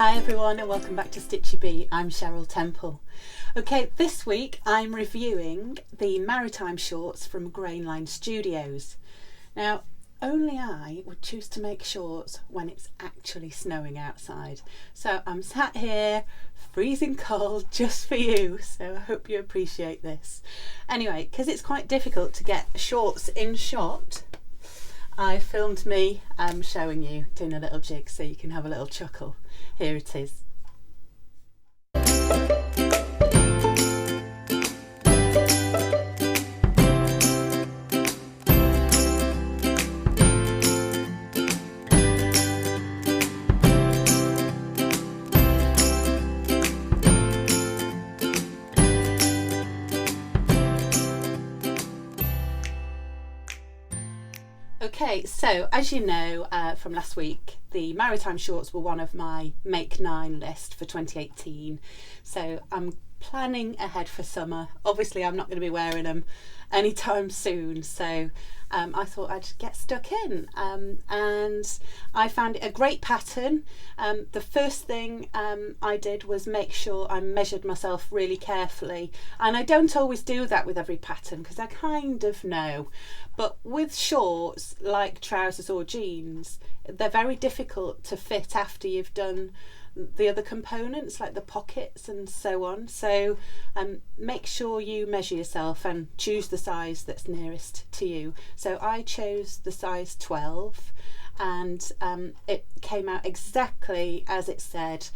Hi everyone and welcome back to Stitchy Bee. I'm Cheryl Temple. Okay, this week I'm reviewing the Maritime shorts from Grainline Studios. Now, only I would choose to make shorts when it's actually snowing outside. So I'm sat here freezing cold just for you, so I hope you appreciate this. Anyway, because it's quite difficult to get shorts in shot, I filmed me showing you, doing a little jig so you can have a little chuckle. Here it is. Okay, so as you know from last week, the Maritime shorts were one of my Make 9 list for 2018. So I'm planning ahead for summer. Obviously, I'm not going to be wearing them anytime soon. So I thought I'd get stuck in. And I found it a great pattern. The first thing I did was make sure I measured myself really carefully. And I don't always do that with every pattern because I kind of know. But with shorts, like trousers or jeans, they're very difficult to fit after you've done the other components like the pockets and so on. So make sure you measure yourself and choose the size that's nearest to you. So I chose the size 12 and it came out exactly as it said.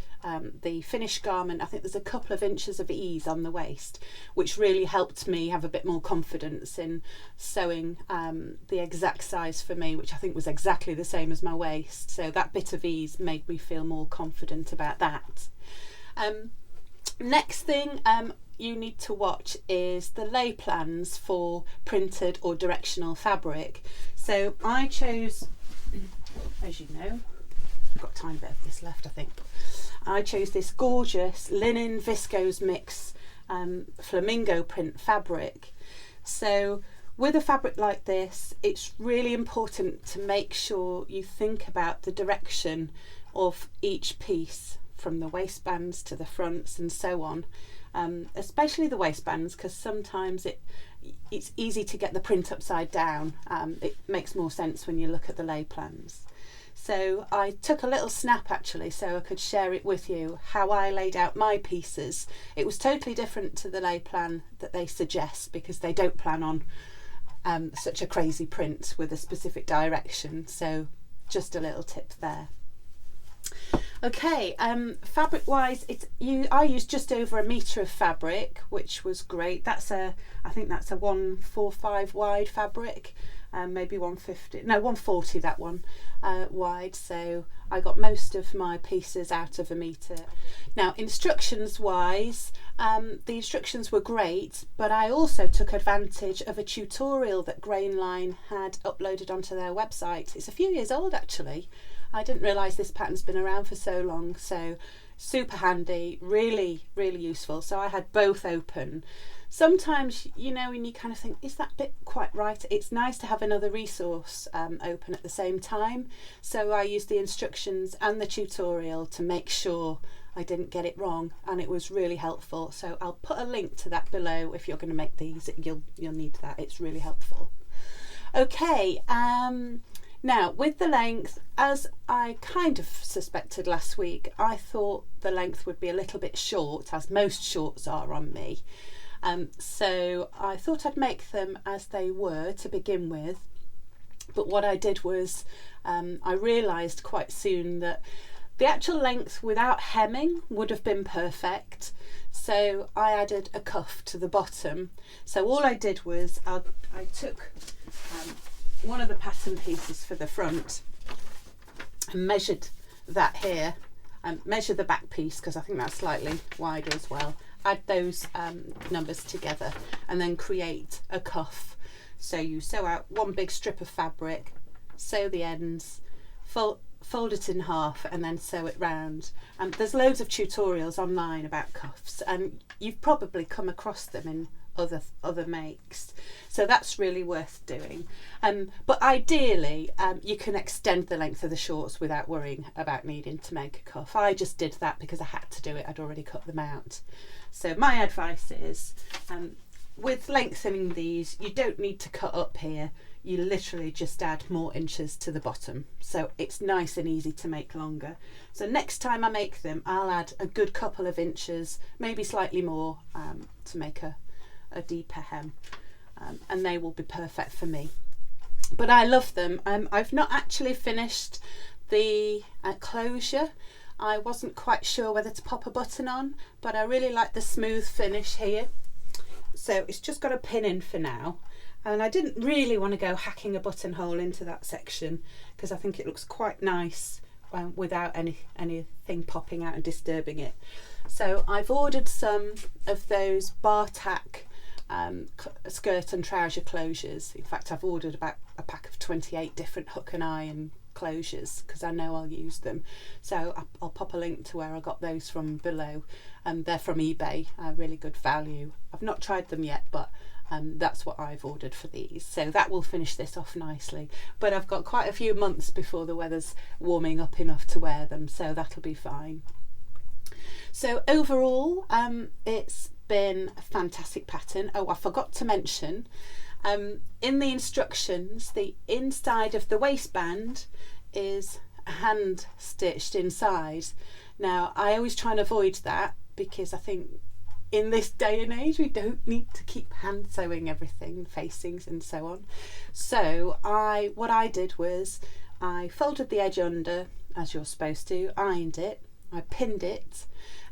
The finished garment, I think there's a couple of inches of ease on the waist, which really helped me have a bit more confidence in sewing the exact size for me, which I think was exactly the same as my waist. So that bit of ease made me feel more confident about that. Next thing you need to watch is the lay plans for printed or directional fabric. So I chose, as you know, I've got a tiny bit of this left I think. I chose this gorgeous linen viscose mix flamingo print fabric. So with a fabric like this, it's really important to make sure you think about the direction of each piece from the waistbands to the fronts and so on, especially the waistbands, because sometimes it's easy to get the print upside down. It makes more sense when you look at the lay plans. So I took a little snap actually so I could share it with you, how I laid out my pieces. It was totally different to the lay plan that they suggest because they don't plan on such a crazy print with a specific direction. So just a little tip there. Okay, fabric wise, I used just over 1 metre of fabric, which was great. I think that's a 145 wide fabric. Maybe 140 that one wide, so I got most of my pieces out of 1 metre. Now instructions wise, the instructions were great, but I also took advantage of a tutorial that Grainline had uploaded onto their website. It's a few years old actually. I didn't realise this pattern's been around for so long, so super handy, really useful. So I had both open. Sometimes, you know, when you kind of think, is that bit quite right? It's nice to have another resource open at the same time. So I used the instructions and the tutorial to make sure I didn't get it wrong, and it was really helpful. So I'll put a link to that below. If you're going to make these, you'll need that. It's really helpful. Okay, now with the length, as I kind of suspected last week, I thought the length would be a little bit short, as most shorts are on me. So I thought I'd make them as they were to begin with, but what I did was I realised quite soon that the actual length without hemming would have been perfect, so I added a cuff to the bottom. So all I did was I took one of the pattern pieces for the front and measured that here, and measure the back piece because I think that's slightly wider as well. Add those numbers together and then create a cuff. So you sew out one big strip of fabric, sew the ends, fold it in half and then sew it round. There's loads of tutorials online about cuffs and you've probably come across them in other makes. So that's really worth doing. But ideally, you can extend the length of the shorts without worrying about needing to make a cuff. I just did that because I had to do it. I'd already cut them out. So my advice is, with lengthening these, you don't need to cut up here. You literally just add more inches to the bottom. So it's nice and easy to make longer. So next time I make them, I'll add a good couple of inches, maybe slightly more, to make a deeper hem. And they will be perfect for me. But I love them. I've not actually finished the closure. I wasn't quite sure whether to pop a button on, but I really like the smooth finish here. So it's just got a pin in for now. And I didn't really want to go hacking a buttonhole into that section because I think it looks quite nice without anything popping out and disturbing it. So I've ordered some of those bar tack skirt and trouser closures. In fact, I've ordered about a pack of 28 different hook and eye and closures because I know I'll use them. So I'll pop a link to where I got those from below. They're from eBay, really good value. I've not tried them yet, but that's what I've ordered for these. So that will finish this off nicely. But I've got quite a few months before the weather's warming up enough to wear them, so that'll be fine. So overall, it's been a fantastic pattern. Oh, I forgot to mention, in the instructions, the inside of the waistband is hand stitched inside. Now, I always try and avoid that because I think in this day and age we don't need to keep hand sewing everything, facings and so on. So what I did was I folded the edge under as you're supposed to, ironed it, I pinned it,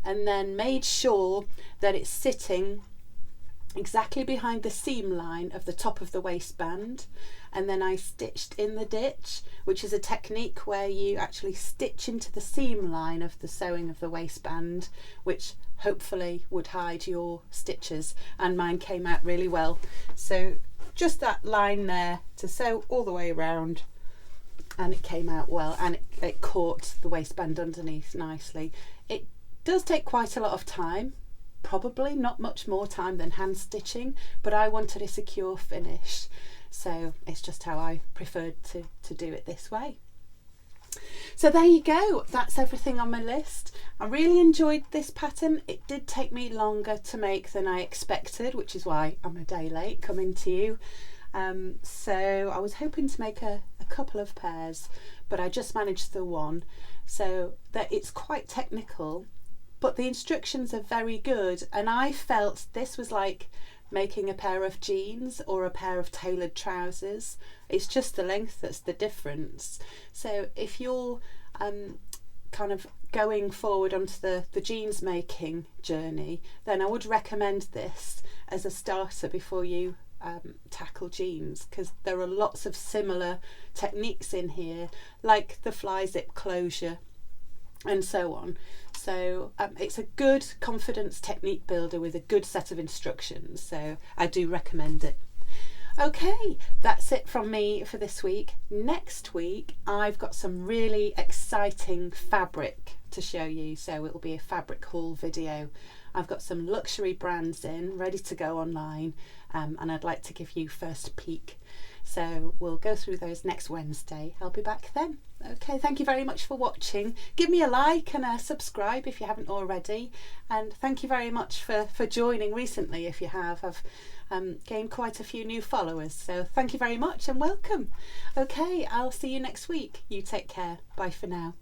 and then made sure that it's sitting exactly behind the seam line of the top of the waistband, and then I stitched in the ditch, which is a technique where you actually stitch into the seam line of the sewing of the waistband, which hopefully would hide your stitches, and mine came out really well. So just that line there to sew all the way around, and it came out well, and it caught the waistband underneath nicely. It does take quite a lot of time, probably not much more time than hand stitching, but I wanted a secure finish, so it's just how I preferred to do it this way. So there you go, that's everything on my list. I really enjoyed this pattern. It did take me longer to make than I expected, which is why I'm a day late coming to you. So I was hoping to make a couple of pairs, but I just managed the one. So that it's quite technical, but the instructions are very good, and I felt this was like making a pair of jeans or a pair of tailored trousers. It's just the length that's the difference. So if you're kind of going forward onto the jeans making journey, then I would recommend this as a starter before you tackle jeans, because there are lots of similar techniques in here, like the fly zip closure and so on. So it's a good confidence technique builder with a good set of instructions, so I do recommend it. Okay, that's it from me for this week. Next week I've got some really exciting fabric to show you, so it will be a fabric haul video. I've got some luxury brands in ready to go online, and I'd like to give you first peek. So we'll go through those next Wednesday. I'll be back then. Okay, thank you very much for watching. Give me a like and a subscribe if you haven't already. And thank you very much for joining recently if you have. I've gained quite a few new followers. So thank you very much and welcome. Okay, I'll see you next week. You take care. Bye for now.